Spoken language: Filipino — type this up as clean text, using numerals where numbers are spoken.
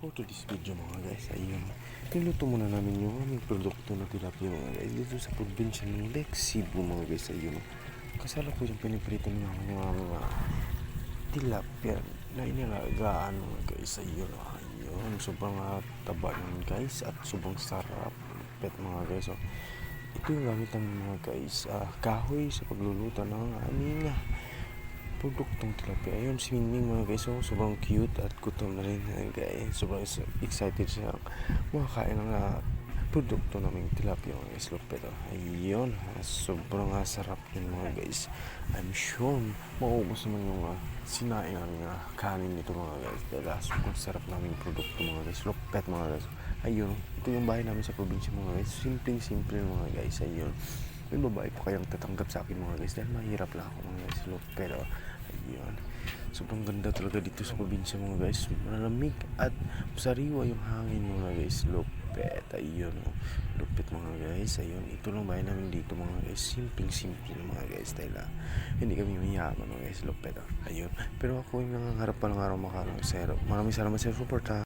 For today's video mga guys, ayun, niluto muna namin yung aming produkto na tilapia mga guys dito sa probinsya ng Lake Cebu mga guys, ayun. Kasala ko yung piniprito namin yung aming tilapia na inalagaan mga guys, ayun. Ayun, sobrang taba yun guys at sobrang sarap pet mga guys. So, ito yung gamit namin mga guys, kahoy sa pagluluto ng aming produktong tilapia. Ayun, si Mingming mga guys, so sobrang cute at gutom na rin guys. Sobrang excited siya makakain ng produkto namin tilapia mga guys. Look pero ayun, sobrang sarap yun mga guys. I'm sure maubos naman yung sinain namin kanin nito mga guys. Dahil sobrang sarap namin produkto mga guys. Look pet mga guys. Ayun, ito yung bahay namin sa probinsya mga guys. Simple mga guys. Ayun, may babae pa kayang tatanggap sa akin mga guys dahil mahirap lang ako mga guys. Look pero ayun, sobrang ganda talaga dito sa probinsya mga guys. Malamig at sariwa yung hangin mga guys. Lupet, ayun, lupit mga guys. Ayun, ito lang bahay namin dito mga guys. Simple mga guys. Dahil hindi kami mayaman mga guys. Lupet, ayun. Pero ako yung nangangarap pa ng araw makaroon. Maraming salamat sa support